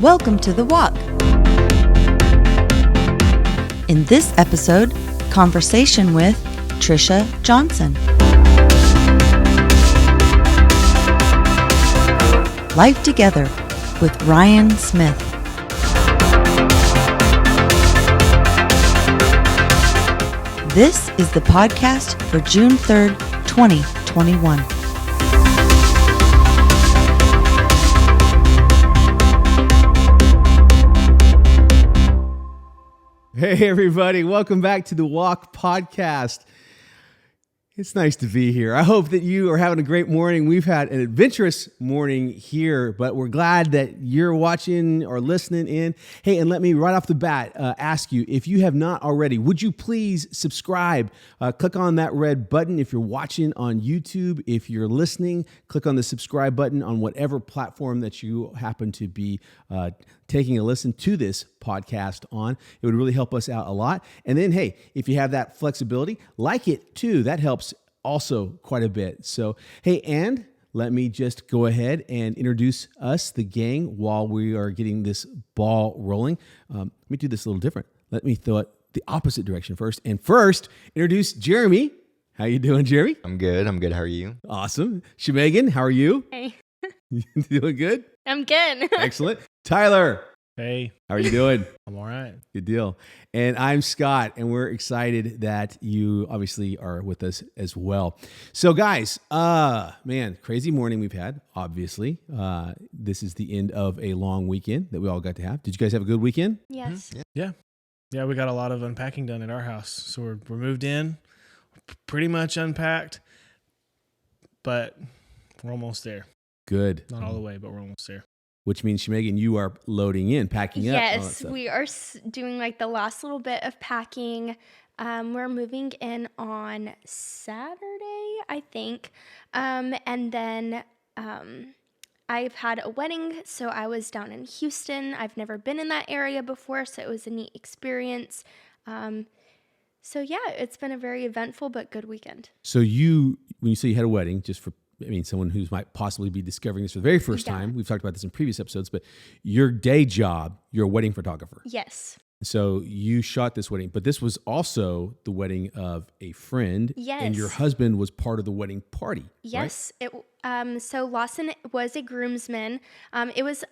Welcome to The Walk. In this episode, conversation with Tricia Johnson. Life Together with Ryan Smith. This is the podcast for June 3rd, 2021. Hey everybody, welcome back to the Walk Podcast. It's nice to be here. I hope that you are having a great morning. We've had an adventurous morning here, but we're glad that you're watching or listening in. Hey, and let me right off the bat ask you, if you have not already, would you please subscribe? Click on that red button if you're watching on YouTube. If you're listening, click on the subscribe button on whatever platform that you happen to be taking a listen to this podcast on. It would really help us out a lot. And then, hey, if you have that flexibility, like it too. That helps also quite a bit. So, hey, and let me just go ahead and introduce us, the gang, while we are getting this ball rolling. Let me do this a little different. Let me throw it the opposite direction first. And first, introduce Jeremy. How you doing, Jeremy? I'm good. How are you? Awesome. Shemagan, how are you? Hey. You doing good? I'm good. Excellent. Tyler. Hey. How are you doing? I'm all right. Good deal. And I'm Scott, and we're excited that you obviously are with us as well. So guys, man, crazy morning we've had, obviously. This is the end of a long weekend that we all got to have. Did you guys have a good weekend? Yes. Mm-hmm. Yeah, we got a lot of unpacking done at our house. So we're moved in, pretty much unpacked, but we're almost there. Good. Not all the way, but we're almost there. Which means, Shemagan, you are loading in, packing up. Yes, we are doing like the last little bit of packing. We're moving in on Saturday, I think. And then I've had a wedding, so I was down in Houston. I've never been in that area before, so it was a neat experience. So yeah, it's been a very eventful but good weekend. So when you say you had a wedding, just for someone who might possibly be discovering this for the very first time, we've talked about this in previous episodes, but your day job, you're a wedding photographer. Yes. So you shot this wedding, but this was also the wedding of a friend. Yes. And your husband was part of the wedding party. Yes. Right? So Lawson was a groomsman. It was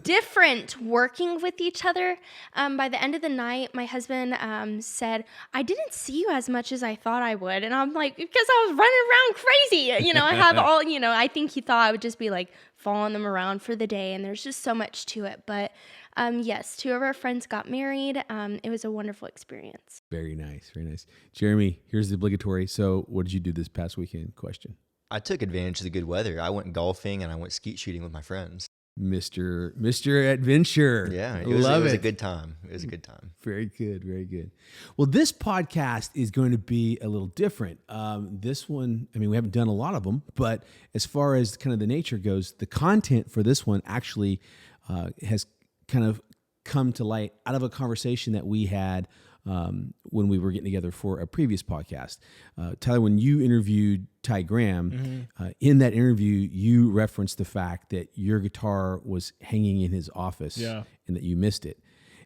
different working with each other. By the end of the night, my husband said, I didn't see you as much as I thought I would. And I'm like, because I was running around crazy. I have all, I think he thought I would just be like following them around for the day. And there's just so much to it. But yes, two of our friends got married. It was a wonderful experience. Very nice. Very nice. Jeremy, here's the obligatory. So what did you do this past weekend question? I took advantage of the good weather. I went golfing and I went skeet shooting with my friends. Mr. Adventure. Yeah, it was a good time. It was a good time. Very good, very good. Well, this podcast is going to be a little different. This one, we haven't done a lot of them, but as far as kind of the nature goes, the content for this one actually has kind of come to light out of a conversation that we had when we were getting together for a previous podcast. Tyler, when you interviewed Ty Graham, in that interview, you referenced the fact that your guitar was hanging in his office and that you missed it.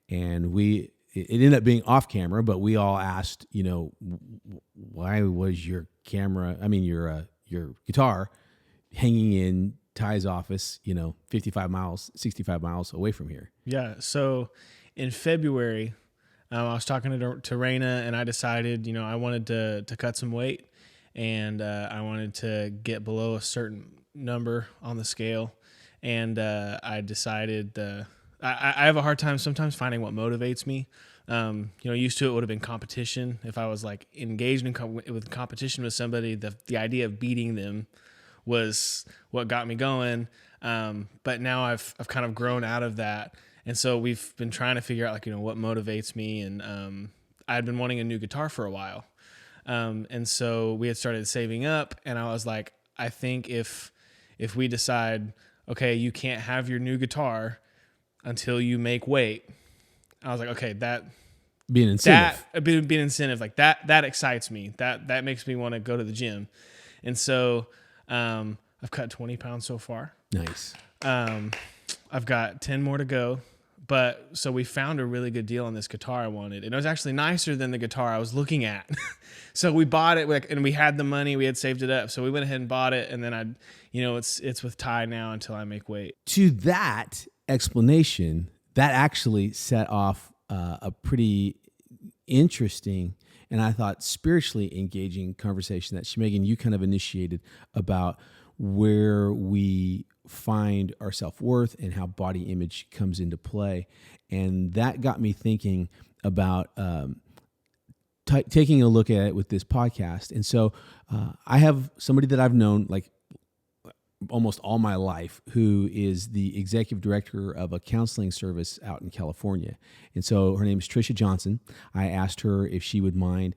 And it ended up being off camera, but we all asked, why was your guitar hanging in Ty's office, 65 miles away from here? Yeah. So in February, I was talking to Raina, and I decided, I wanted to cut some weight, and I wanted to get below a certain number on the scale. And I decided I have a hard time sometimes finding what motivates me. Used to it would have been competition. If I was like engaged with competition with somebody, the idea of beating them was what got me going. But now I've kind of grown out of that. And so we've been trying to figure out what motivates me. And I'd been wanting a new guitar for a while. And so we had started saving up, and I was like, I think if we decide, okay, you can't have your new guitar until you make weight, I was like, okay, that be an incentive. Be an incentive. Like that excites me. That makes me want to go to the gym. And so I've cut 20 pounds so far. Nice. I've got 10 more to go. But so we found a really good deal on this guitar I wanted. And it was actually nicer than the guitar I was looking at. So we bought it and we had the money, we had saved it up. So we went ahead and bought it. And then it's with Ty now until I make weight. To that explanation, that actually set off a pretty interesting and I thought spiritually engaging conversation that Megan, you kind of initiated about where we find our self-worth and how body image comes into play. And that got me thinking about taking a look at it with this podcast. And so I have somebody that I've known like almost all my life who is the executive director of a counseling service out in California. And so her name is Tricia Johnson. I asked her if she would mind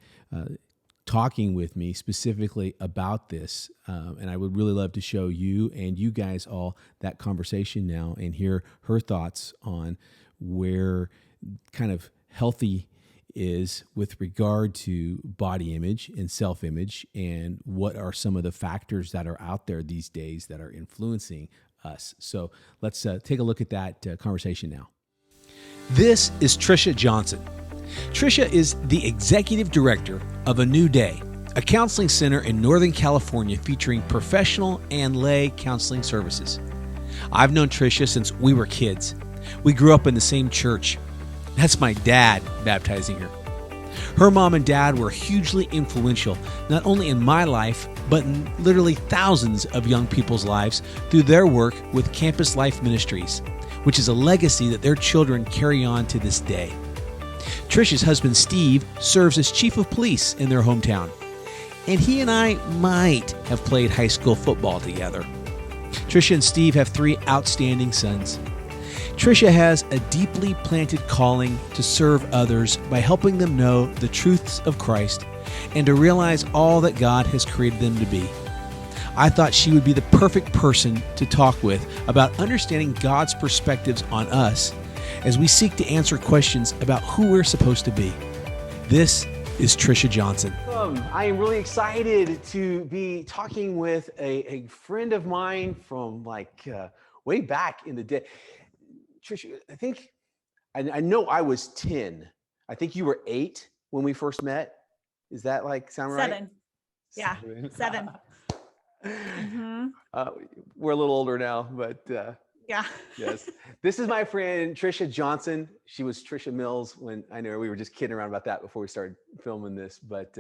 talking with me specifically about this. And I would really love to show you and you guys all that conversation now and hear her thoughts on where kind of healthy is with regard to body image and self-image and what are some of the factors that are out there these days that are influencing us. So let's take a look at that conversation now. This is Tricia Johnson. Tricia is the executive director of A New Day, a counseling center in Northern California featuring professional and lay counseling services. I've known Tricia since we were kids. We grew up in the same church. That's my dad baptizing her. Her mom and dad were hugely influential, not only in my life, but in literally thousands of young people's lives through their work with Campus Life Ministries, which is a legacy that their children carry on to this day. Tricia's husband, Steve, serves as chief of police in their hometown, and he and I might have played high school football together. Tricia and Steve have 3 outstanding sons. Tricia has a deeply planted calling to serve others by helping them know the truths of Christ and to realize all that God has created them to be. I thought she would be the perfect person to talk with about understanding God's perspectives on us as we seek to answer questions about who we're supposed to be. This is Tricia Johnson. I am really excited to be talking with a friend of mine from way back in the day. Tricia, I think, I know I was 10. I think you were 8 when we first met. Is that sound right? 7. Yeah, 7. Mm-hmm. We're a little older now, but Yeah. yes. This is my friend, Tricia Johnson. She was Tricia Mills when I knew her. We were just kidding around about that before we started filming this, but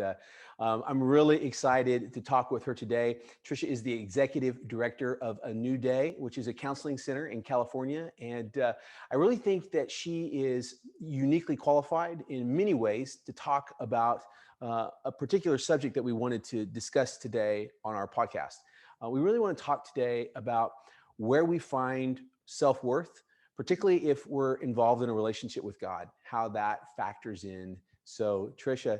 I'm really excited to talk with her today. Tricia is the executive director of A New Day, which is a counseling center in California. And I really think that she is uniquely qualified in many ways to talk about a particular subject that we wanted to discuss today on our podcast. We really want to talk today about where we find self-worth, particularly if we're involved in a relationship with God, how that factors in. So Tricia,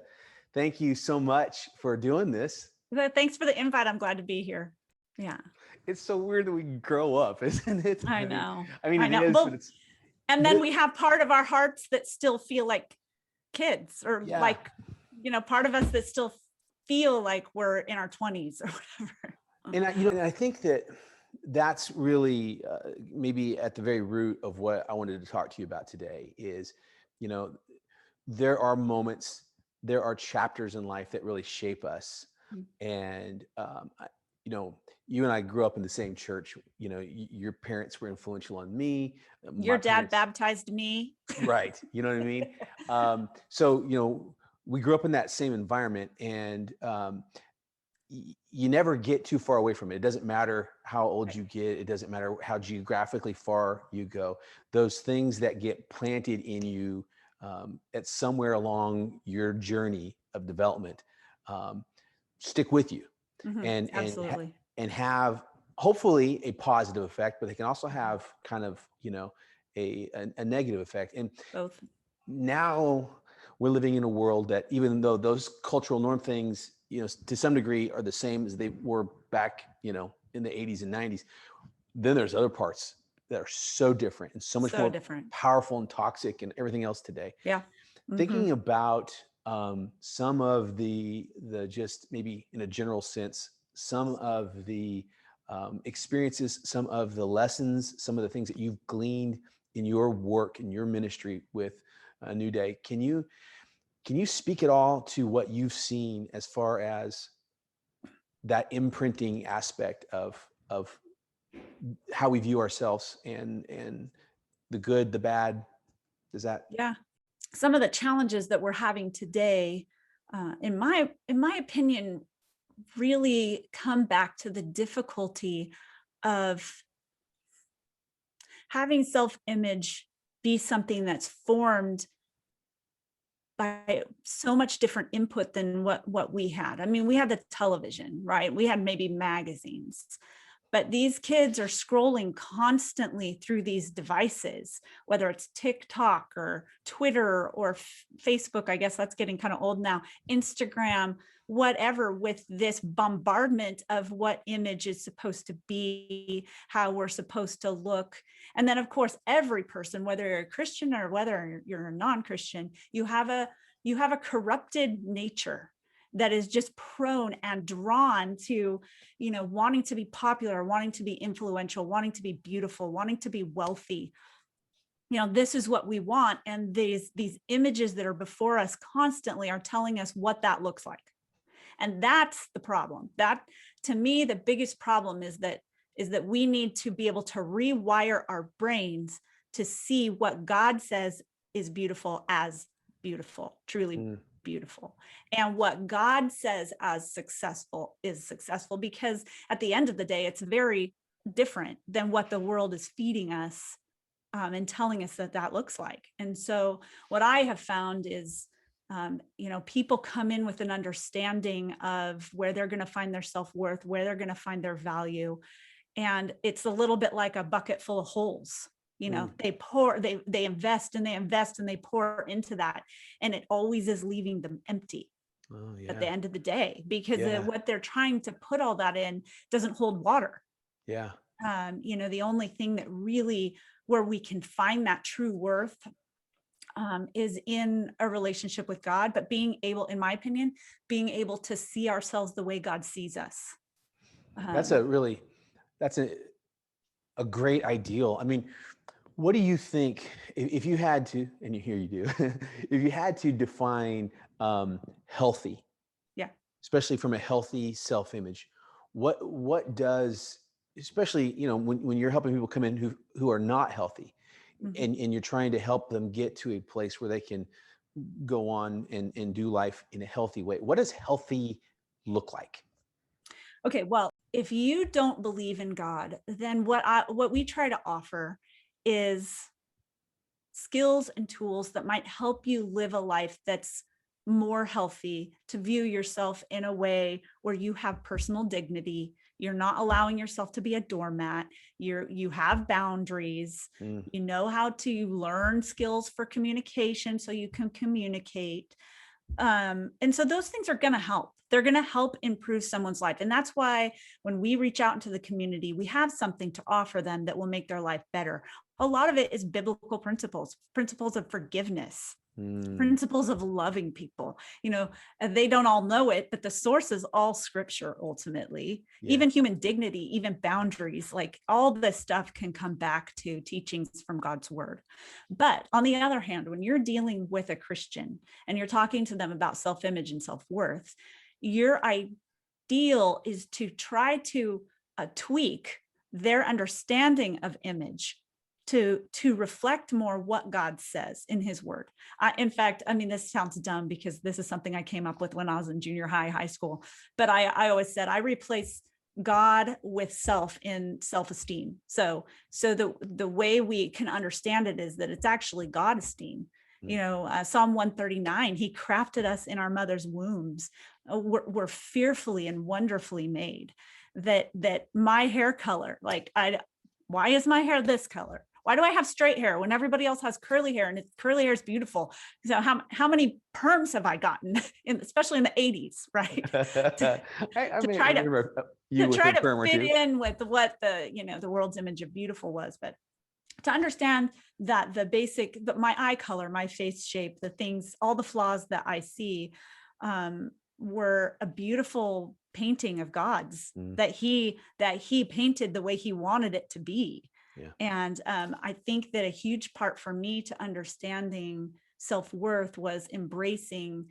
thank you so much for doing this. Thanks for the invite. I'm glad to be here. Yeah. It's so weird that we grow up, isn't it? I know. I mean, I it know. is, Well, but it's... And then we have part of our hearts that still feel like kids or Yeah. part of us that still feel like we're in our 20s or whatever. And I think that that's really maybe at the very root of what I wanted to talk to you about today is, there are moments, there are chapters in life that really shape us. And, you and I grew up in the same church. Your parents were influential on me. Your dad baptized me. Right. You know what I mean? So, we grew up in that same environment, and you never get too far away from it. It doesn't matter how old you get. It doesn't matter how geographically far you go. Those things that get planted in you at somewhere along your journey of development stick with you, Mm-hmm. Absolutely. and have hopefully a positive effect, but they can also have kind of a negative effect. And Both. now we're living in a world that, even though those cultural norm things, to some degree are the same as they were back, in the 80s and 90s, then there's other parts that are so different and so much more different. powerful and toxic and everything else today. Yeah. Mm-hmm. Thinking about some of the just maybe in a general sense, some of the experiences, some of the lessons, some of the things that you've gleaned in your work, in your ministry with A New Day. Can you speak at all to what you've seen as far as that imprinting aspect of how we view ourselves and the good, the bad? Does that? Yeah. Some of the challenges that we're having today, in my opinion, really come back to the difficulty of having self-image be something that's formed by so much different input than what we had. I mean, we had the television, right? We had maybe magazines, but these kids are scrolling constantly through these devices, whether it's TikTok or Twitter or Facebook. I guess that's getting kind of old now. Instagram, whatever, with this bombardment of what image is supposed to be, how we're supposed to look. And then, of course, every person, whether you're a Christian or whether you're a non-Christian, you have a corrupted nature that is just prone and drawn to, wanting to be popular, wanting to be influential, wanting to be beautiful, wanting to be wealthy. This is what we want. And these images that are before us constantly are telling us what that looks like. And that's the problem. That, to me, the biggest problem is that we need to be able to rewire our brains to see what God says is beautiful as beautiful, truly beautiful. And what God says as successful is successful, because at the end of the day, it's very different than what the world is feeding us and telling us that looks like. And so what I have found is, people come in with an understanding of where they're going to find their self-worth, where they're going to find their value. And it's a little bit like a bucket full of holes. They invest and they invest and they pour into that. And it always is leaving them empty at the end of the day, because what they're trying to put all that in doesn't hold water. Yeah. The only thing that really, where we can find that true worth is in a relationship with God, but being able, in my opinion, being able to see ourselves the way God sees us. That's a great ideal. I mean, what do you think, if you had to, and here you do, if you had to define healthy, especially from a healthy self-image, what does, especially, when you're helping people come in who are not healthy, and you're trying to help them get to a place where they can go on and do life in a healthy way, what does healthy look like? Okay, well, if you don't believe in God, then what we try to offer is skills and tools that might help you live a life that's more healthy, to view yourself in a way where you have personal dignity. You're not allowing yourself to be a doormat. You have boundaries. You know how to learn skills for communication so you can communicate. And so those things are going to help. They're going to help improve someone's life. And that's why when we reach out into the community, we have something to offer them that will make their life better. A lot of it is biblical principles of forgiveness, principles of loving people. They don't all know it, but the source is all scripture ultimately. Even human dignity, even boundaries, like all this stuff can come back to teachings from God's word. But on the other hand, when you're dealing with a Christian and you're talking to them about self-image and self-worth, your ideal is to try to tweak their understanding of image to reflect more what God says in his word. In fact, I mean, this sounds dumb because this is something I came up with when I was in junior high school, but I always said I replace God with self in self-esteem. So the way we can understand it is that it's actually God esteem. Psalm 139, he crafted us in our mother's wombs. We're fearfully and wonderfully made. That my hair color, why is my hair this color? Why do I have straight hair when everybody else has curly hair, and curly hair is beautiful? So how many perms have I gotten, especially in the 80s, right? to try to fit in with what the world's image of beautiful was. But to understand that my eye color, my face shape, the things, all the flaws that I see, were a beautiful painting of God's that he painted the way he wanted it to be. Yeah. And I think that a huge part for me to understanding self-worth was embracing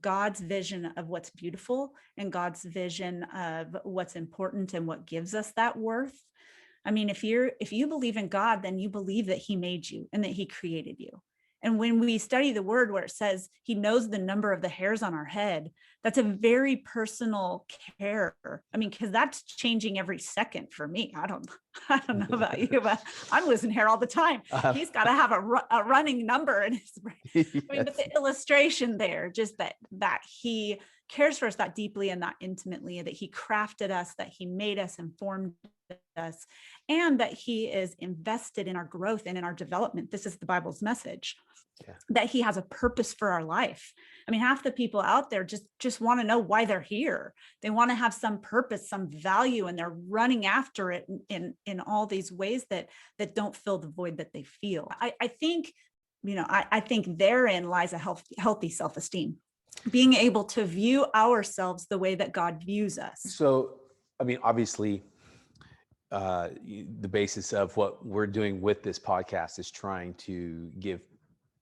God's vision of what's beautiful and God's vision of what's important and what gives us that worth. I mean, if you believe in God, then you believe that he made you and that he created you. And when we study the word where it says he knows the number of the hairs on our head, that's a very personal care. I mean, because that's changing every second for me. I don't know about you, but I'm losing hair all the time. He's got to have a running number in his brain. Yes. I mean, but the illustration there, just that he cares for us that deeply and that intimately, that he crafted us, that he made us and formed us, and that he is invested in our growth and in our development. This is the Bible's message. Yeah. That he has a purpose for our life. I mean, half the people out there just want to know why they're here. They want to have some purpose, some value, and they're running after it in all these ways that don't fill the void that they feel. I think, I think therein lies a healthy self-esteem, being able to view ourselves the way that God views us. So, I mean, obviously, the basis of what we're doing with this podcast is trying to give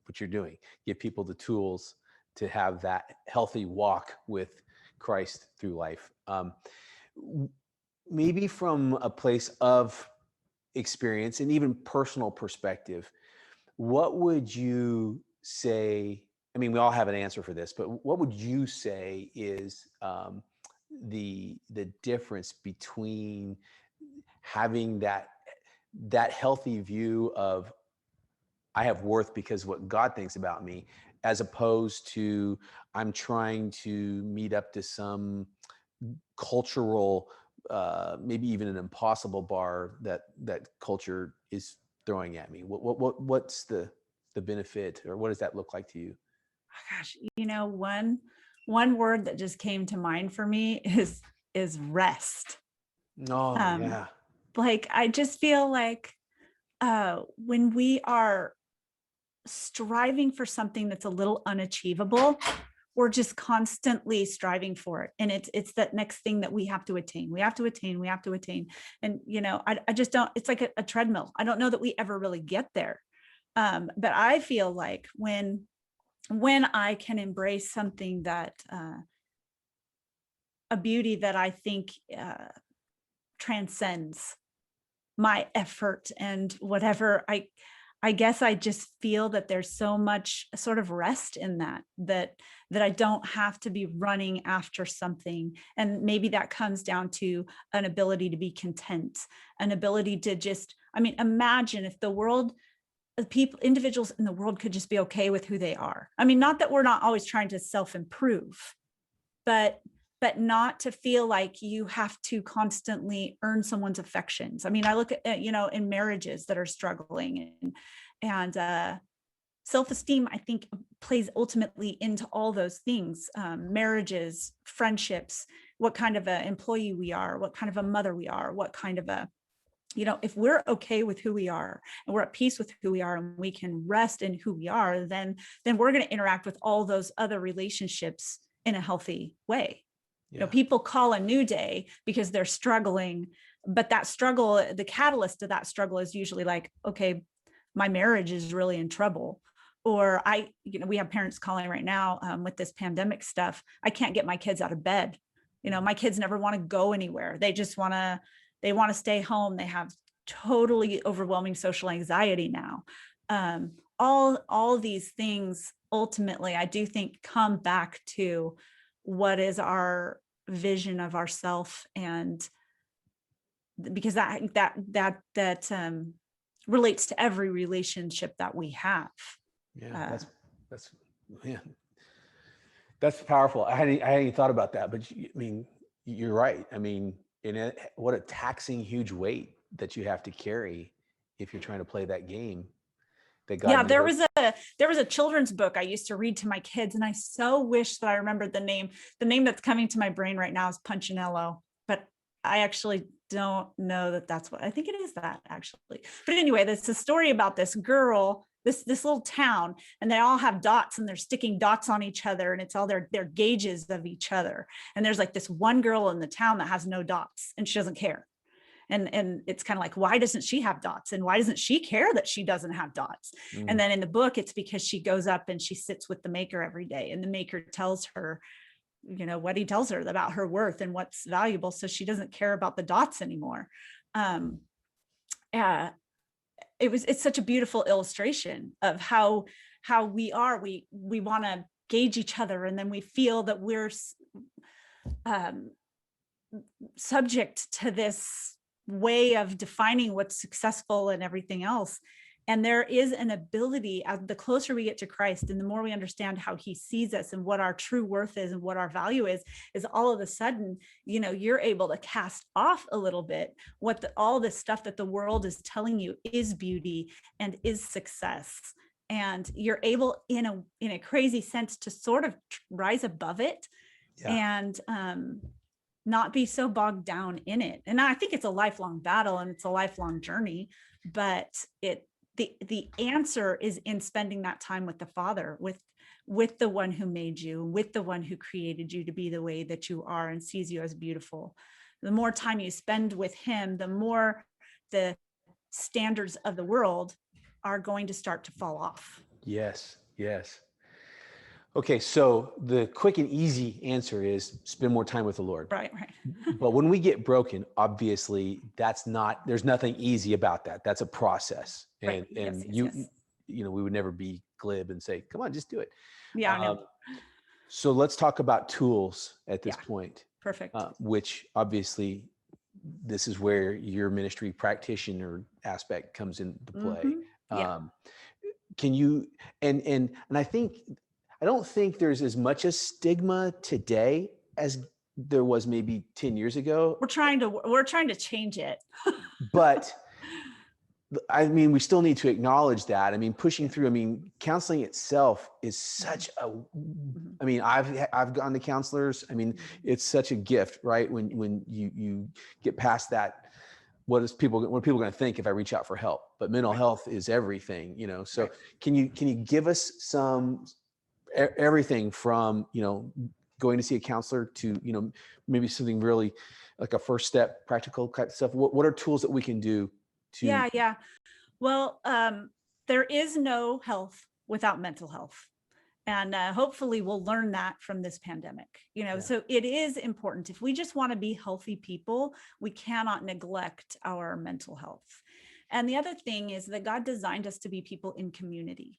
what you're doing, give people the tools to have that healthy walk with Christ through life. Maybe from a place of experience and even personal perspective, what would you say? I mean, we all have an answer for this, but what would you say is the difference between having that healthy view of I have worth because what God thinks about me, as opposed to I'm trying to meet up to some cultural, maybe even an impossible bar that culture is throwing at me? What's the benefit, or what does that look like to you? Gosh, one word that just came to mind for me is rest. Oh, yeah. Like, I just feel like when we are striving for something that's a little unachievable, we're just constantly striving for it. And it's that next thing that we have to attain. We have to attain. And, I just don't, it's like a treadmill. I don't know that we ever really get there. But I feel like when I can embrace something that, a beauty that I think transcends my effort and whatever, I guess I just feel that there's so much sort of rest in that I don't have to be running after something. And maybe that comes down to an ability to be content, an ability to just, I mean, imagine if the world, individuals in the world could just be okay with who they are. I mean, not that we're not always trying to self-improve, but not to feel like you have to constantly earn someone's affections. I mean, I look at, in marriages that are struggling and self-esteem, I think, plays ultimately into all those things, marriages, friendships, what kind of an employee we are, what kind of a mother we are, what kind of a, if we're okay with who we are and we're at peace with who we are and we can rest in who we are, then we're going to interact with all those other relationships in a healthy way. Yeah. People call a new day because they're struggling, but that struggle, the catalyst of that struggle is usually like, okay, my marriage is really in trouble. Or we have parents calling right now with this pandemic stuff. I can't get my kids out of bed. My kids never want to go anywhere. They just want to stay home. They have totally overwhelming social anxiety now. All these things ultimately, I do think, come back to what is our vision of ourself, and because that relates to every relationship that we have. Yeah, that's powerful. I hadn't even thought about that, but I mean, you're right. I mean, what a taxing, huge weight that you have to carry if you're trying to play that game. Yeah, there was a children's book I used to read to my kids, and I so wish that I remembered the name. The name that's coming to my brain right now is Punchinello, but I actually don't know that that's what I think it is, that actually. But anyway, that's a story about this girl this little town, and they all have dots, and they're sticking dots on each other, and it's all their gauges of each other. And there's like this one girl in the town that has no dots, and she doesn't care. And it's kind of like, why doesn't she have dots? And why doesn't she care that she doesn't have dots? And then in the book, it's because she goes up and she sits with the maker every day, and the maker tells her, what he tells her about her worth and what's valuable. So she doesn't care about the dots anymore. It's such a beautiful illustration of how we are. We want to gauge each other, and then we feel that we're subject to this way of defining what's successful and everything else. And there is an ability, as the closer we get to Christ and the more we understand how he sees us and what our true worth is and what our value is all of a sudden, you're able to cast off a little bit all this stuff that the world is telling you is beauty and is success. And you're able in a crazy sense to sort of rise above it. And not be so bogged down in it. And I think it's a lifelong battle and it's a lifelong journey, but the answer is in spending that time with the Father, with the one who made you, with the one who created you to be the way that you are and sees you as beautiful. The more time you spend with him, the more the standards of the world are going to start to fall off. Yes. Okay, so the quick and easy answer is spend more time with the Lord. Right. But when we get broken, obviously there's nothing easy about that. That's a process. And Yes. we would never be glib and say, come on, just do it. Yeah, I know. So let's talk about tools at this point. Perfect. Which obviously this is where your ministry practitioner aspect comes into play. Can you, and I don't think there's as much a stigma today as there was maybe 10 years ago. We're trying to change it. But we still need to acknowledge that. Pushing through, counseling itself is such I've gone to counselors. It's such a gift, right? When you get past that, what are people going to think if I reach out for help? But mental health is everything, so can you give us some, everything from, going to see a counselor to, maybe something really like a first step, practical kind of stuff. What are tools that we can do to? Yeah. Well, there is no health without mental health. And hopefully we'll learn that from this pandemic, so it is important. If we just want to be healthy people, we cannot neglect our mental health. And the other thing is that God designed us to be people in community.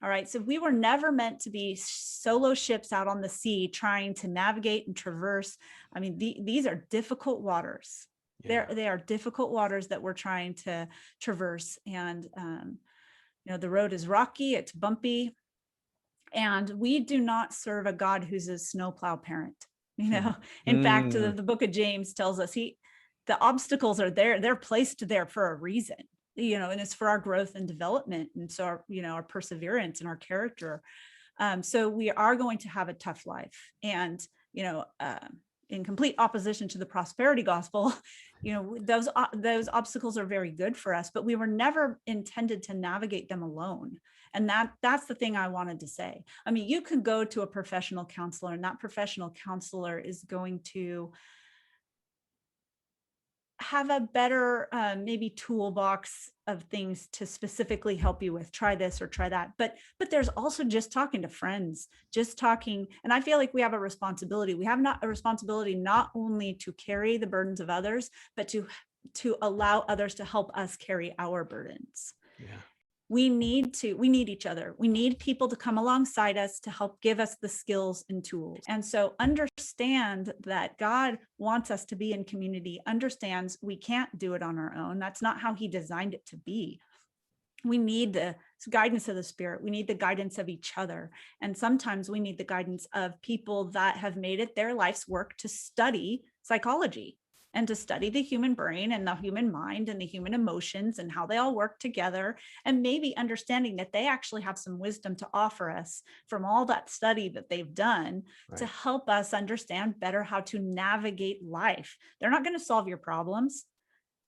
All right. So we were never meant to be solo ships out on the sea trying to navigate and traverse. These are difficult waters. They are difficult waters that we're trying to traverse. And, the road is rocky, it's bumpy. And we do not serve a God who's a snowplow parent. In fact, the book of James tells us the obstacles are there. They're placed there for a reason. And it's for our growth and development. And so our perseverance and our character. So we are going to have a tough life. And, in complete opposition to the prosperity gospel, those obstacles are very good for us, but we were never intended to navigate them alone. And that's the thing I wanted to say. You can go to a professional counselor, and that professional counselor is going to have a better maybe toolbox of things to specifically help you with, try this or try that. But there's also just talking to friends, and I feel like we have a responsibility. We have a responsibility not only to carry the burdens of others, but to allow others to help us carry our burdens. Yeah. We need each other. We need people to come alongside us to help give us the skills and tools. And so understand that God wants us to be in community, understands we can't do it on our own. That's not how he designed it to be. We need the guidance of the Spirit. We need the guidance of each other. And sometimes we need the guidance of people that have made it their life's work to study psychology and to study the human brain and the human mind and the human emotions and how they all work together, and maybe understanding that they actually have some wisdom to offer us from all that study that they've done to help us understand better how to navigate life. They're not going to solve your problems,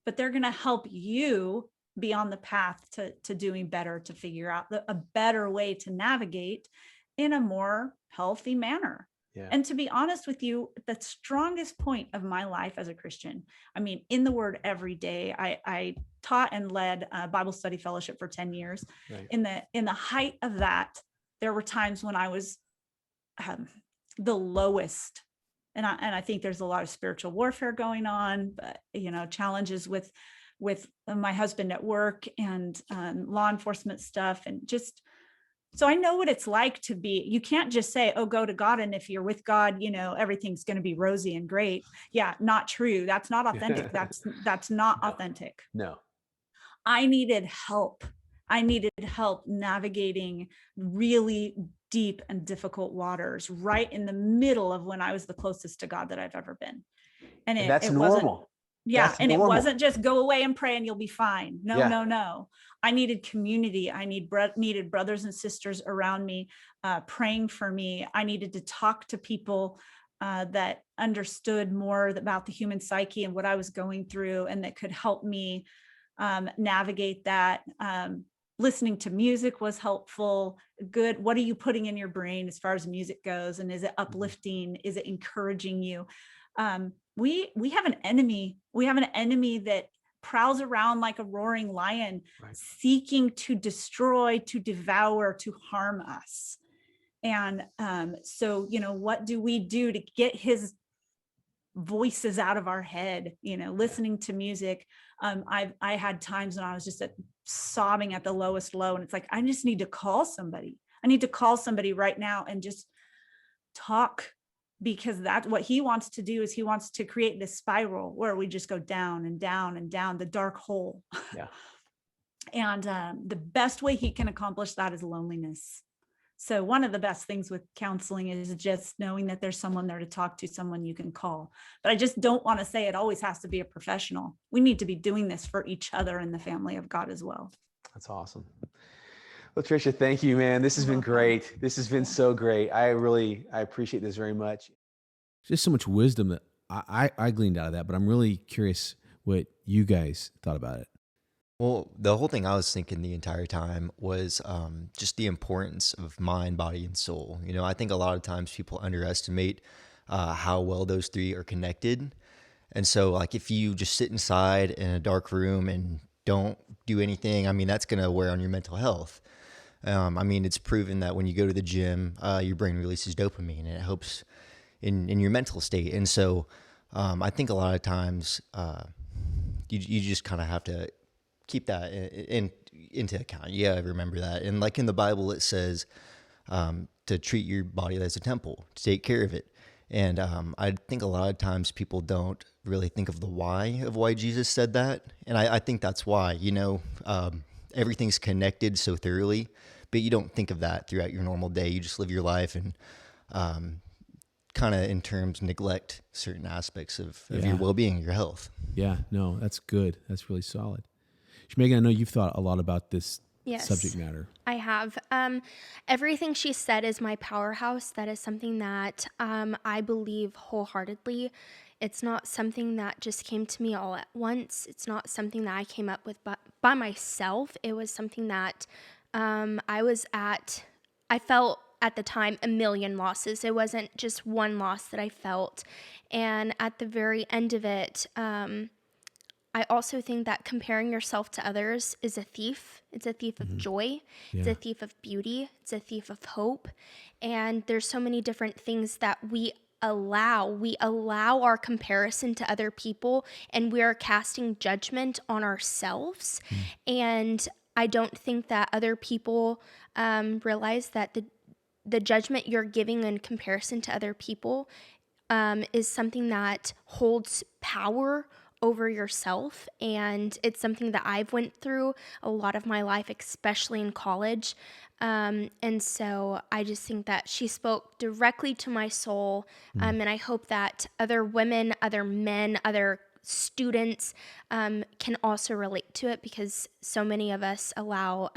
but they're going to help you be on the path to doing better, to figure out a better way to navigate in a more healthy manner. Yeah. And to be honest with you, the strongest point of my life as a Christian, I mean, in the Word every day, I taught and led a Bible study fellowship for 10 years. Right. In the height of that, there were times when I was the lowest. And I think there's a lot of spiritual warfare going on, but, challenges with my husband at work and law enforcement stuff. And just, so I know what it's like to be, you can't just say, oh, go to God. And if you're with God, everything's going to be rosy and great. Yeah. Not true. That's not authentic. That's not authentic. No. I needed help. I needed help navigating really deep and difficult waters right in the middle of when I was the closest to God that I've ever been. And that's normal. Yeah. That's and normal. It wasn't just go away and pray and you'll be fine. No. I needed community. I needed brothers and sisters around me, praying for me. I needed to talk to people that understood more about the human psyche and what I was going through, and that could help me navigate that. Listening to music was helpful. Good. What are you putting in your brain as far as music goes? And is it uplifting? Is it encouraging you? We have an enemy. We have an enemy that prowls around like a roaring lion, right, seeking to destroy, to devour, to harm us. And so, what do we do to get his voices out of our head? Listening to music. I had times when I was just sobbing at the lowest low, and it's like, I just need to call somebody. I need to call somebody right now and just talk, because that's what he wants to do. Is he wants to create this spiral where we just go down and down and down the dark hole. Yeah. And the best way he can accomplish that is loneliness. So one of the best things with counseling is just knowing that there's someone there to talk to, someone you can call. But I just don't want to say it always has to be a professional. We need to be doing this for each other and the family of God as well. That's awesome. Well, Tricia, thank you, man. This has been great. This has been so great. I appreciate this very much. Just so much wisdom that I gleaned out of that, but I'm really curious what you guys thought about it. Well, the whole thing I was thinking the entire time was just the importance of mind, body, and soul. I think a lot of times people underestimate how well those three are connected. And so, like, if you just sit inside in a dark room and don't do anything, I mean, that's going to wear on your mental health. It's proven that when you go to the gym, your brain releases dopamine, and it helps in your mental state. And so I think a lot of times you just kind of have to keep that into account. Yeah, remember that. And like in the Bible, it says to treat your body as a temple, to take care of it. And I think a lot of times people don't really think of the why of why Jesus said that. And I think that's why, everything's connected so thoroughly, but you don't think of that throughout your normal day. You just live your life and kind of in terms neglect certain aspects of your well-being, your health. Yeah, no, that's good. That's really solid. Megan, I know you've thought a lot about this subject matter. I have. Everything she said is my powerhouse. That is something that I believe wholeheartedly. It's not something that just came to me all at once. It's not something that I came up with by myself. It was something that I felt at the time a million losses. It wasn't just one loss that I felt. And at the very end of it, I also think that comparing yourself to others is a thief. It's a thief of joy. Yeah. It's a thief of beauty. It's a thief of hope. And there's so many different things that we allow. We allow our comparison to other people, and we are casting judgment on ourselves. And I don't think that other people realize that the judgment you're giving in comparison to other people is something that holds power over yourself. And it's something that I've went through a lot of my life, especially in college. And so I just think that she spoke directly to my soul. And I hope that other women, other men, other students can also relate to it, because so many of us allow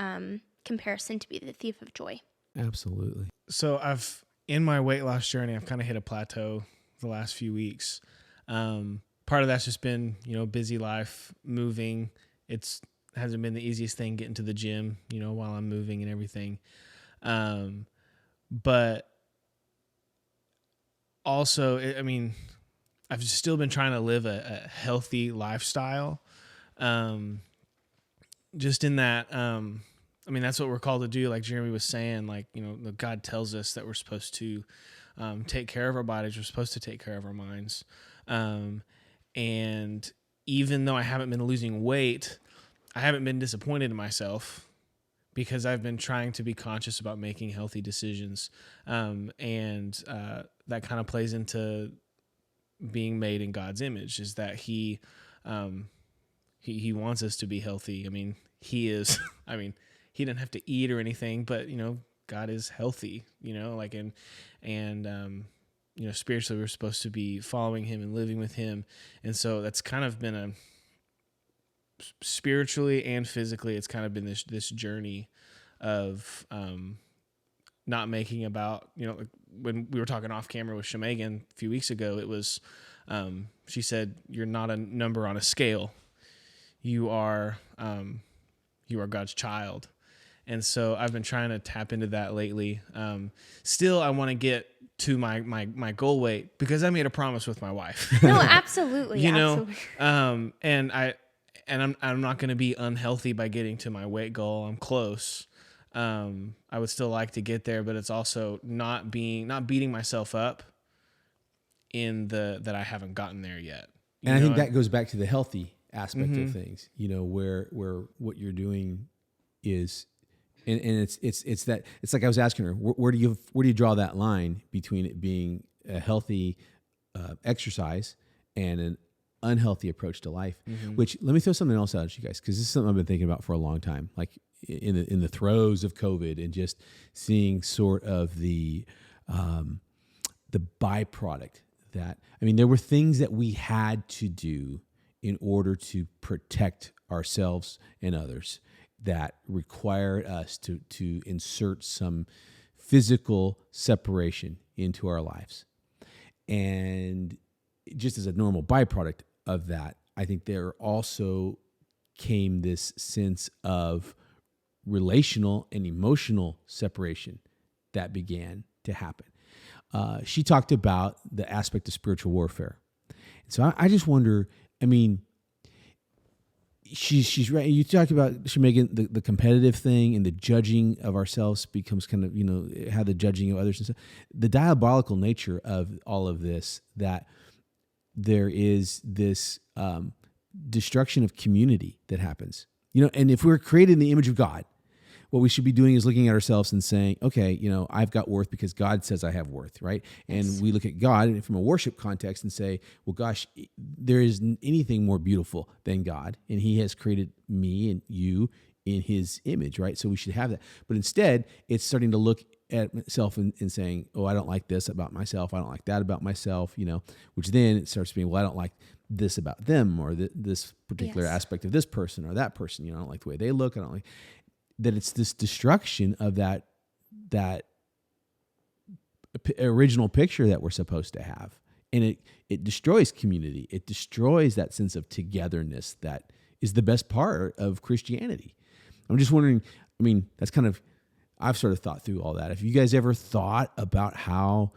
comparison to be the thief of joy. Absolutely. So in my weight loss journey, I've kind of hit a plateau the last few weeks. Part of that's just been, busy life, moving. It's hasn't been the easiest thing getting to the gym, while I'm moving and everything. But also, I've still been trying to live a healthy lifestyle. Just in that, that's what we're called to do. Like Jeremy was saying, God tells us that we're supposed to take care of our bodies. We're supposed to take care of our minds. And even though I haven't been losing weight, I haven't been disappointed in myself because I've been trying to be conscious about making healthy decisions. And that kind of plays into being made in God's image, is that he wants us to be healthy. He is, he didn't have to eat or anything, but God is healthy, spiritually we're supposed to be following him and living with him. And so that's kind of been spiritually and physically, it's kind of been this journey of not making about, when we were talking off camera with Shemagan a few weeks ago, it was, she said, you're not a number on a scale. You are God's child. And so I've been trying to tap into that lately. Still, I want to get to my goal weight because I made a promise with my wife. No, absolutely. Absolutely. And I'm not going to be unhealthy by getting to my weight goal. I'm close. I would still like to get there, but it's also not beating myself up that I haven't gotten there yet. And I think that goes back to the healthy aspect of things, where what you're doing is, and it's like I was asking her, where do you draw that line between it being a healthy exercise and an unhealthy approach to life? Which, let me throw something else out at you guys, because this is something I've been thinking about for a long time, like in the throes of COVID, and just seeing sort of the byproduct that, there were things that we had to do in order to protect ourselves and others that required us to insert some physical separation into our lives. And just as a normal byproduct of that, I think there also came this sense of relational and emotional separation that began to happen. She talked about the aspect of spiritual warfare. So I just wonder, she's right. You talked about Shemagan, the competitive thing and the judging of ourselves becomes kind of, how the judging of others and stuff. The diabolical nature of all of this, that there is this destruction of community that happens. And if we're created in the image of God, what we should be doing is looking at ourselves and saying, okay, I've got worth because God says I have worth, right? And Yes. we look at God from a worship context and say, well, gosh, there isn't anything more beautiful than God, and he has created me and you in his image, right? So we should have that. But instead, it's starting to look at itself and saying, oh, I don't like this about myself. I don't like that about myself, which then it starts being, well, I don't like this about them, or this particular Yes. aspect of this person or that person. I don't like the way they look. I don't like that. It's this destruction of that original picture that we're supposed to have. And it destroys community. It destroys that sense of togetherness that is the best part of Christianity. I'm just wondering, that's kind of, I've sort of thought through all that. Have you guys ever thought about how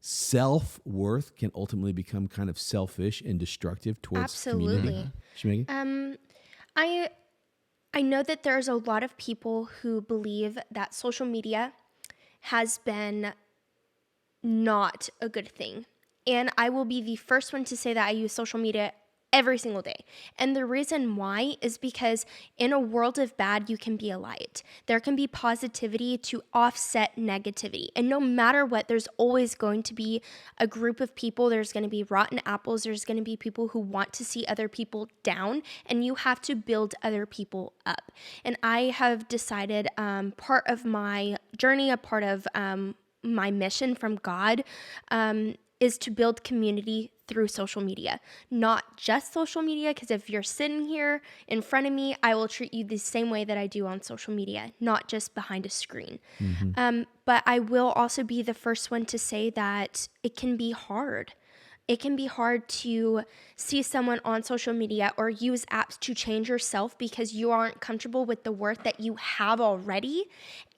self-worth can ultimately become kind of selfish and destructive towards community? Absolutely. Shemagan? I know that there's a lot of people who believe that social media has been not a good thing. And I will be the first one to say that I use social media every single day. And the reason why is because in a world of bad, you can be a light. There can be positivity to offset negativity. And no matter what, there's always going to be a group of people. There's going to be rotten apples. There's going to be people who want to see other people down, and you have to build other people up. And I have decided part of my journey, a part of my mission from God, is to build community through social media. Not just social media, because if you're sitting here in front of me, I will treat you the same way that I do on social media, not just behind a screen. But I will also be the first one to say that it can be hard. it can be hard to see someone on social media or use apps to change yourself because you aren't comfortable with the worth that you have already.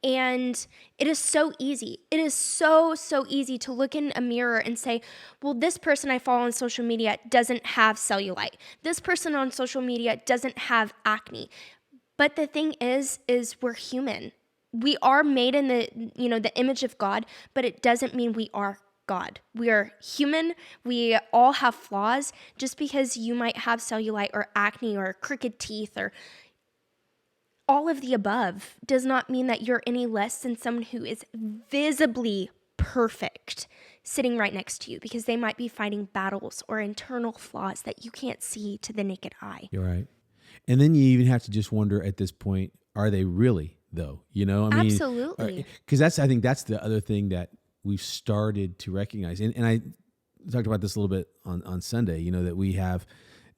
And it is so easy. It is so easy to look in a mirror and say, well, this person I follow on social media doesn't have cellulite. This person on social media doesn't have acne. But the thing is we're human. We are made in the image of God, but it doesn't mean we are God. We are human. We all have flaws. Just because you might have cellulite or acne or crooked teeth or all of the above does not mean that you're any less than someone who is visibly perfect sitting right next to you, because they might be fighting battles or internal flaws that you can't see to the naked eye. You're right. And then you even have to just wonder at this point, are they really though? I mean, Absolutely. Because I think that's the other thing that we've started to recognize. And I talked about this a little bit on Sunday, that we have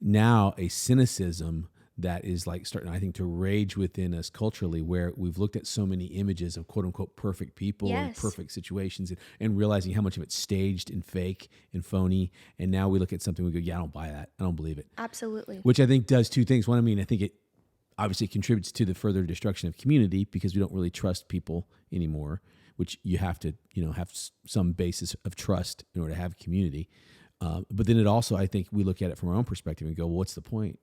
now a cynicism that is like starting, I think, to rage within us culturally, where we've looked at so many images of quote unquote perfect people and perfect situations and realizing how much of it's staged and fake and phony. And now we look at something, we go, yeah, I don't buy that. I don't believe it. Absolutely. Which I think does two things. One, I think it obviously contributes to the further destruction of community, because we don't really trust people anymore, which you have to, have some basis of trust in order to have community. But then it also, I think we look at it from our own perspective and go, well, what's the point?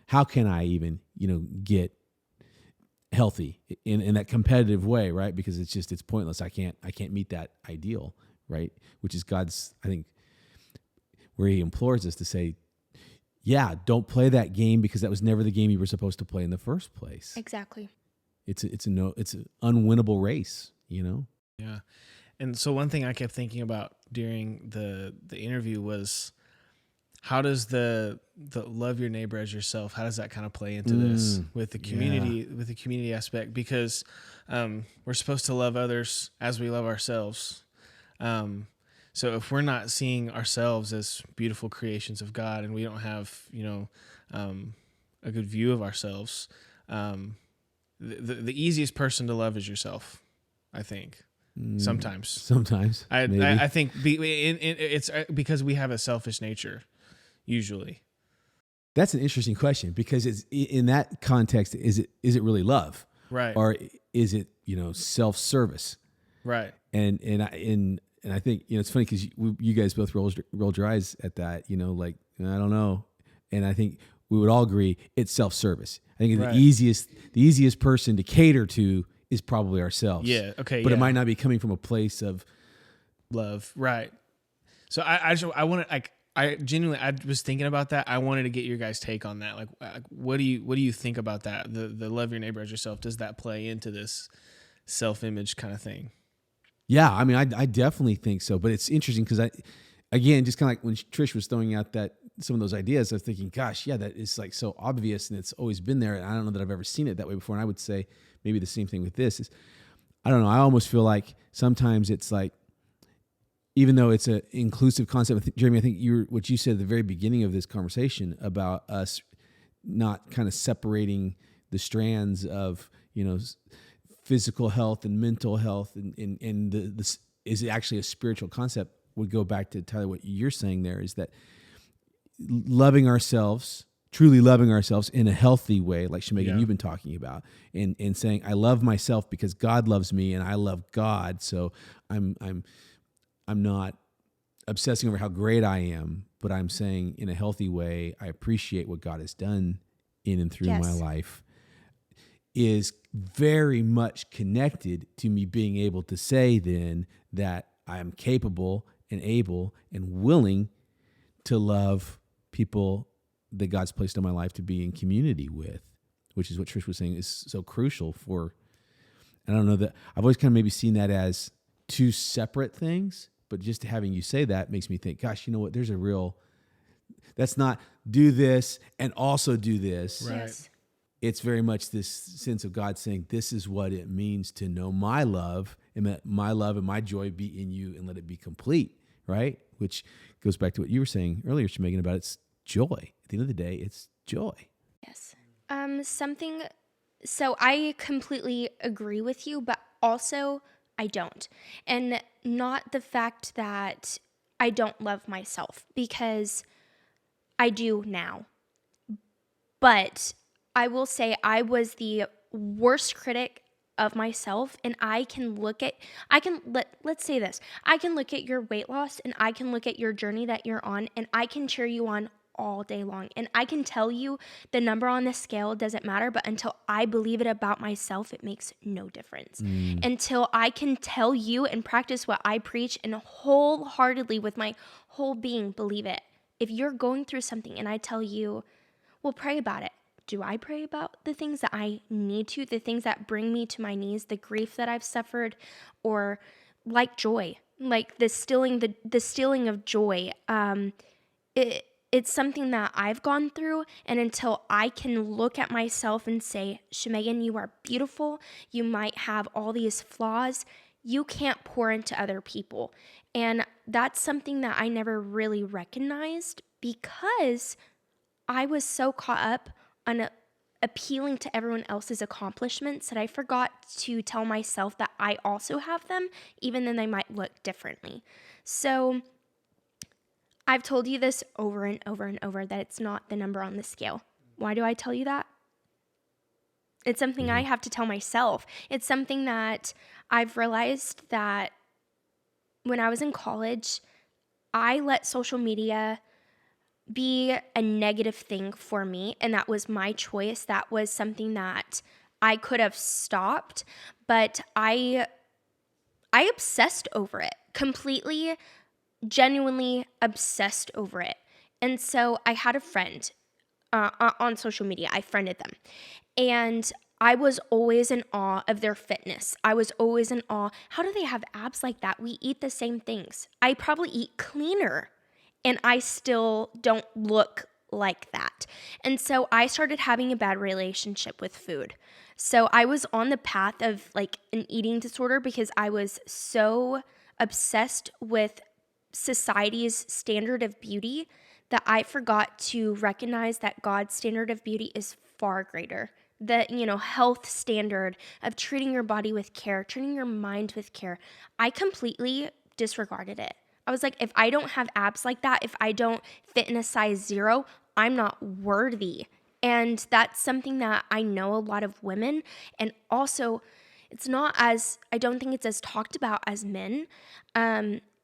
How can I even, get healthy in that competitive way, right? Because it's pointless. I can't meet that ideal, right? Which is God's, I think, where he implores us to say, yeah, don't play that game, because that was never the game you were supposed to play in the first place. Exactly. It's an unwinnable race, Yeah. And so one thing I kept thinking about during the interview was, how does the love your neighbor as yourself, how does that kind of play into this with the community, with the community aspect? Because we're supposed to love others as we love ourselves. So if we're not seeing ourselves as beautiful creations of God, and we don't have, a good view of ourselves, the easiest person to love is yourself, I think. Sometimes I think it's because we have a selfish nature. Usually, that's an interesting question, because it's in that context. Is it really love, right? Or is it self-service, right? And I think it's funny because you guys both rolled your eyes at that. Like, I don't know, and I think we would all agree it's self-service. I think the easiest person to cater to is probably ourselves. Yeah. Okay. But it might not be coming from a place of love, right? So I want to I genuinely, I was thinking about that. I wanted to get your guys' take on that. Like, what do you think about that? The love your neighbor as yourself. Does that play into this self-image kind of thing? Yeah, I mean, I definitely think so. But it's interesting because again, just kind of like when Trish was throwing out some of those ideas, I was thinking, gosh, yeah, that is like so obvious and it's always been there. And I don't know that I've ever seen it that way before. And I would say maybe the same thing with this is, I don't know. I almost feel like sometimes it's like, even though it's an inclusive concept, Jeremy, I think what you said at the very beginning of this conversation about us not kind of separating the strands of, physical health and mental health and this is actually a spiritual concept, would go back to Tyler, what you're saying there is that truly loving ourselves in a healthy way, like Shemagan, you've been talking about, and saying, I love myself because God loves me and I love God. So I'm not obsessing over how great I am, but I'm saying in a healthy way, I appreciate what God has done in and through my life, is very much connected to me being able to say then that I am capable and able and willing to love people that God's placed in my life to be in community with, which is what Trish was saying is so crucial for, I don't know that I've always kind of maybe seen that as two separate things. But just having you say that makes me think, gosh, you know what? There's that's not do this and also do this. Right. Yes. It's very much this sense of God saying, this is what it means to know my love, and that my love and my joy be in you and let it be complete, right? Which goes back to what you were saying earlier, Shemagan, about it's joy. At the end of the day, it's joy. Yes. So I completely agree with you, but also I don't. And not the fact that I don't love myself, because I do now. But I will say I was the worst critic of myself, and let's say this. I can look at your weight loss, and I can look at your journey that you're on, and I can cheer you on all day long. And I can tell you the number on the scale doesn't matter, but until I believe it about myself, it makes no difference. Until I can tell you and practice what I preach and wholeheartedly with my whole being believe it. If you're going through something and I tell you, well, pray about it. Do I pray about the things that I need to, the things that bring me to my knees, the grief that I've suffered, or like joy, like the stealing of joy? It's something that I've gone through, and until I can look at myself and say, Shemagan, you are beautiful, you might have all these flaws, you can't pour into other people. And that's something that I never really recognized, because I was so caught up on appealing to everyone else's accomplishments that I forgot to tell myself that I also have them, even though they might look differently. So I've told you this over and over and over, that it's not the number on the scale. Why do I tell you that? It's something I have to tell myself. It's something that I've realized that when I was in college, I let social media be a negative thing for me, and that was my choice. That was something that I could have stopped, but I obsessed over it, completely, genuinely obsessed over it. And so I had a friend on social media. I friended them, and I was always in awe of their fitness. I was always in awe. How do they have abs like that? We eat the same things. I probably eat cleaner, and I still don't look like that. And so I started having a bad relationship with food. So I was on the path of like an eating disorder, because I was so obsessed with society's standard of beauty that I forgot to recognize that God's standard of beauty is far greater. The, health standard of treating your body with care, treating your mind with care. I completely disregarded it. I was like, if I don't have abs like that, if I don't fit in a size 0, I'm not worthy. And that's something that I know a lot of women, and also I don't think it's as talked about as men.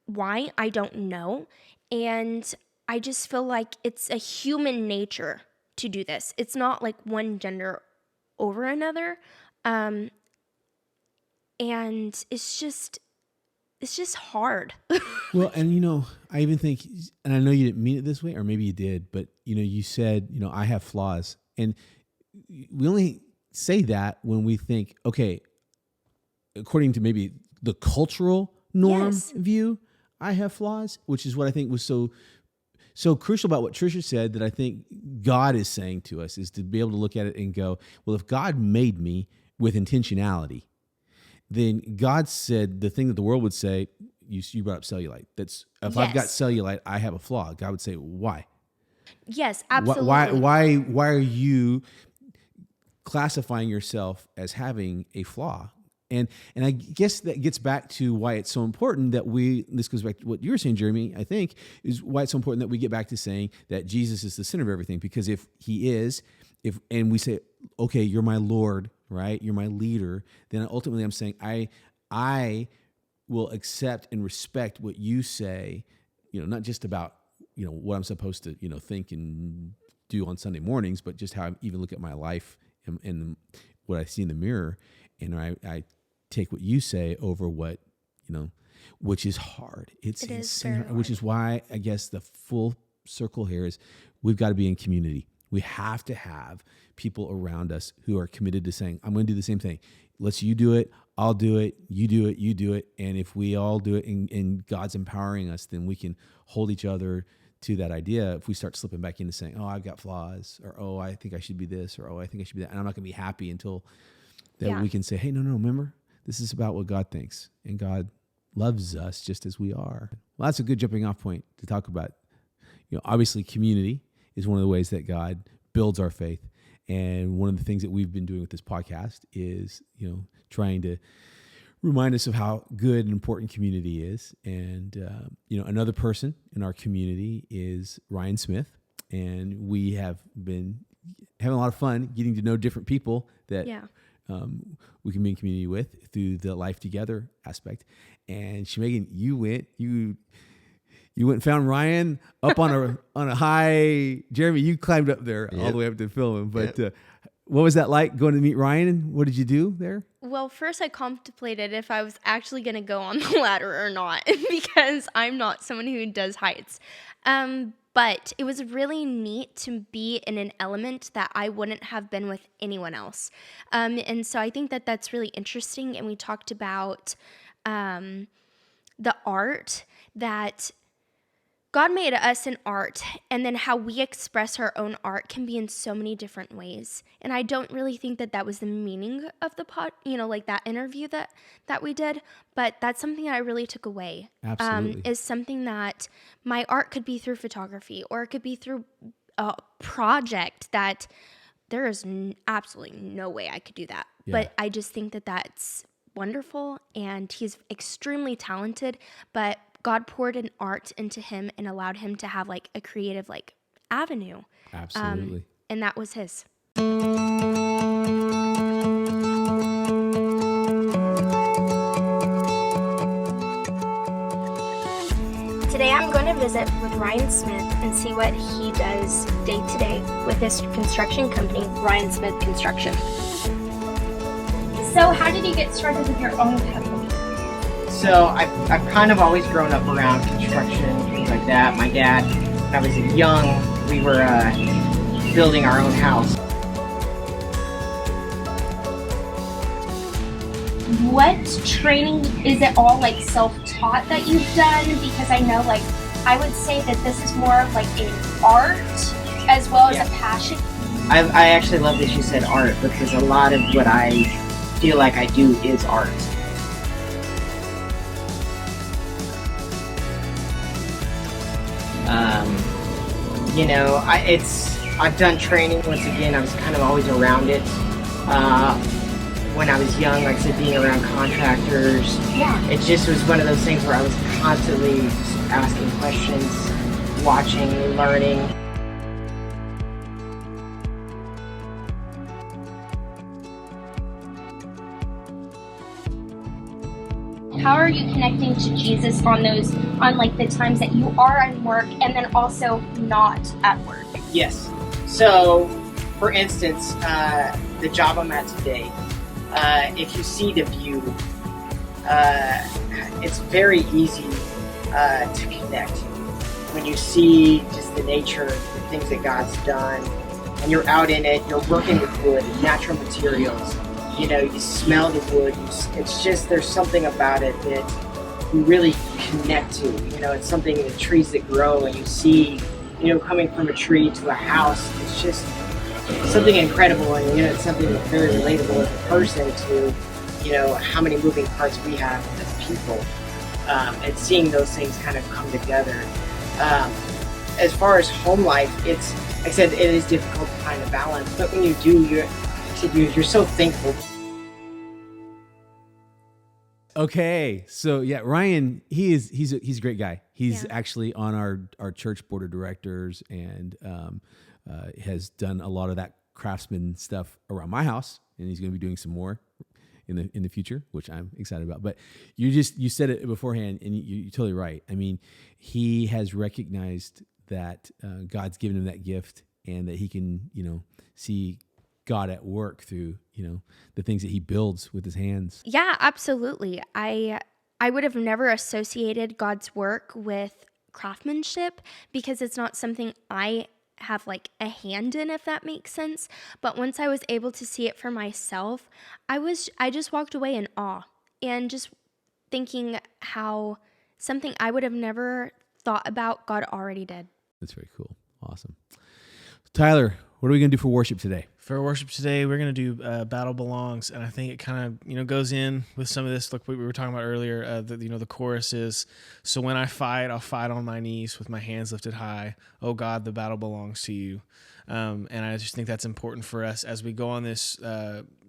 Why? I don't know. And I just feel like it's a human nature to do this. It's not like one gender over another. And it's just hard. Well, and I even think, and I know you didn't mean it this way, or maybe you did, but you said, I have flaws. And we only say that when we think, okay, according to maybe the cultural norm view, I have flaws, which is what I think was so crucial about what Tricia said, that I think God is saying to us, is to be able to look at it and go, well, if God made me with intentionality, then God said the thing that the world would say, you brought up cellulite. That's if I've got cellulite, I have a flaw. God would say, why? Yes, absolutely. Why are you classifying yourself as having a flaw? And I guess that gets back to why it's so important that this goes back to what you were saying, Jeremy, I think, is why it's so important that we get back to saying that Jesus is the center of everything. Because if he is, and we say, okay, you're my Lord, right? You're my leader, then ultimately I'm saying I will accept and respect what you say, not just about, what I'm supposed to, think and do on Sunday mornings, but just how I even look at my life and what I see in the mirror. And I take what you say over what, which is hard. It's insane, which is why I guess the full circle here is we've got to be in community. We have to have people around us who are committed to saying, I'm going to do the same thing. You do it, I'll do it, you do it, you do it. And if we all do it and God's empowering us, then we can hold each other to that idea. If we start slipping back into saying, oh, I've got flaws, or, oh, I think I should be this, or, oh, I think I should be that. And I'm not going to be happy until that we can say, hey, no, remember, this is about what God thinks. And God loves us just as we are. Well, that's a good jumping off point to talk about. Obviously community is one of the ways that God builds our faith. And one of the things that we've been doing with this podcast is, trying to remind us of how good and important community is. And, another person in our community is Ryan Smith. And we have been having a lot of fun getting to know different people that we can be in community with through the Life Together aspect. And Megan, you went and found Ryan up on a high. Jeremy, you climbed up there all the way up to film him. But what was that like going to meet Ryan? What did you do there? Well, first I contemplated if I was actually going to go on the ladder or not because I'm not someone who does heights. But it was really neat to be in an element that I wouldn't have been with anyone else. And so I think that that's really interesting. And we talked about the art that God made us in art, and then how we express our own art can be in so many different ways. And I don't really think that that was the meaning of the like that interview that we did, but that's something that I really took away. Absolutely. Is something that my art could be through photography, or it could be through a project that there is absolutely no way I could do that. Yeah. But I just think that that's wonderful, and he's extremely talented, but God poured an art into him and allowed him to have like a creative like avenue. Absolutely. And that was his. Today I'm going to visit with Ryan Smith and see what he does day to day with his construction company, Ryan Smith Construction. So how did you get started with your own company? So I've kind of always grown up around construction, things like that. My dad, when I was young, we were building our own house. What training, is it all like self-taught that you've done? Because I know like, I would say that this is more of like an art as well as a passion. I actually love that you said art, because a lot of what I feel like I do is art. I've done training. Once again, I was kind of always around it. When I was young, like I said, being around contractors, it just was one of those things where I was constantly just asking questions, watching, learning. How are you connecting to Jesus on like the times that you are at work and then also not at work? Yes. So, for instance, the job I'm at today, if you see the view, it's very easy to connect. When you see just the nature, the things that God's done, and you're out in it, you're working with wood, natural materials. You smell the wood. It's just, there's something about it that you really connect to. It's something, the trees that grow, and you see, coming from a tree to a house. It's just something incredible, and it's something that's very relatable as a person to, how many moving parts we have as people, and seeing those things kind of come together. As far as home life, it's, like I said, it is difficult to find a balance, but when you do, you're so thankful. Okay, so Ryan, he's a great guy. He's actually on our church board of directors, and has done a lot of that craftsman stuff around my house, and he's going to be doing some more in the future, which I'm excited about. But you said it beforehand, and you're totally right. I mean, he has recognized that God's given him that gift, and that he can see God at work through, the things that he builds with his hands. Yeah, absolutely. I would have never associated God's work with craftsmanship because it's not something I have like a hand in, if that makes sense. But once I was able to see it for myself, I just walked away in awe and just thinking how something I would have never thought about, God already did. That's very cool. Awesome. Tyler, what are we going to do for worship today? For worship today, we're going to do Battle Belongs, and I think it kind of goes in with some of this. Like we were talking about earlier, the chorus is, so when I fight, I'll fight on my knees with my hands lifted high. Oh God, the battle belongs to you. And I just think that's important for us as we go on this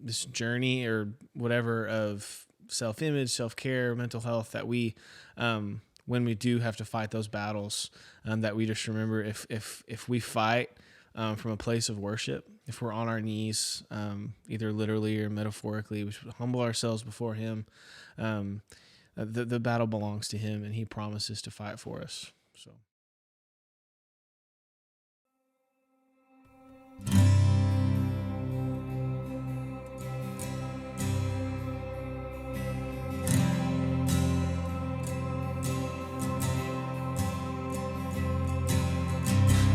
this journey or whatever of self-image, self-care, mental health, that we, when we do have to fight those battles, that we just remember if we fight from a place of worship, if we're on our knees, either literally or metaphorically, we should humble ourselves before him. The battle belongs to him, and he promises to fight for us. So.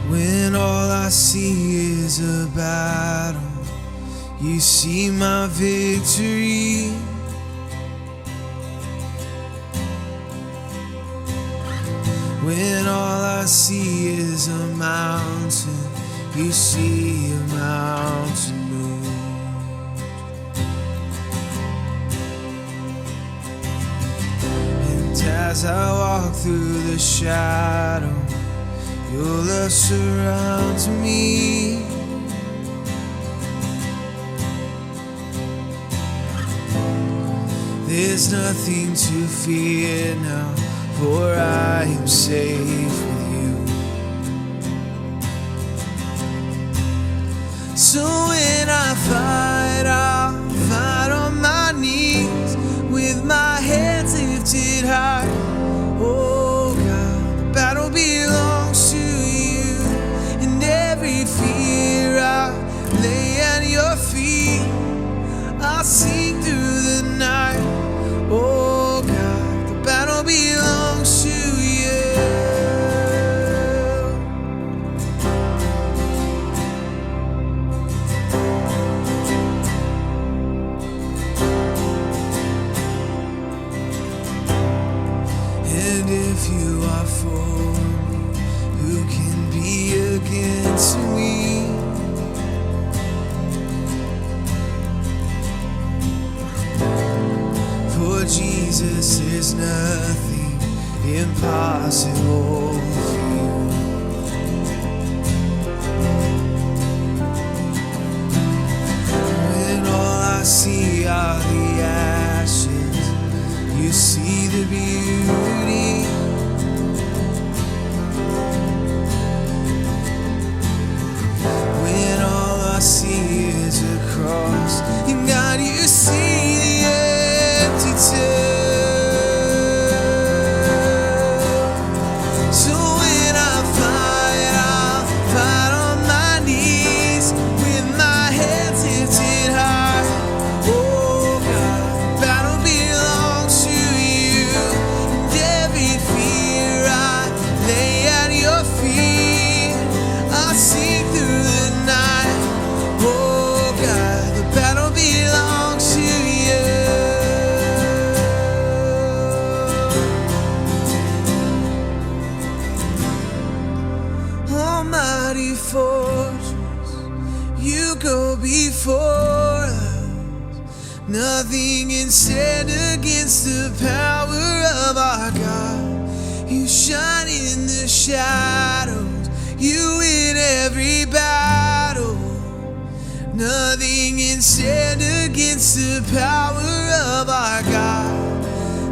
When all I see is a battle, you see my victory. When all I see is a mountain, you see a mountain moved. And as I walk through the shadow, your love surrounds me. There's nothing to fear now, for I am safe with you. So when I fight, I'll fight on my knees with my hands lifted high. Oh God, the battle belongs to you, and every fear I lay at your feet. I'll sing through the night. Oh God, the battle belongs to you. And if you are for me, who can be against me? For Jesus, there's nothing impossible for you. When all I see are the ashes, you see the beauty. When all I see is a cross, and God, you see the empty tomb. So when I fight, I'll fight on my knees with my hands lifted high. Oh God, the battle belongs to you, and every fear I lay at your feet. I'll sing through the night. Oh God, the battle belongs to you. Almighty fortress, you go before us. Nothing can stand against the power of our God. You shine in the shadows, you win every battle. Nothing can stand against the power of our God.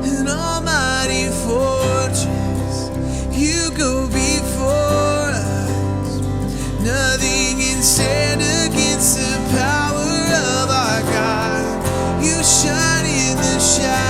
An almighty fortress, you go before us. Nothing can stand against the power of our God. You shine in the shadows.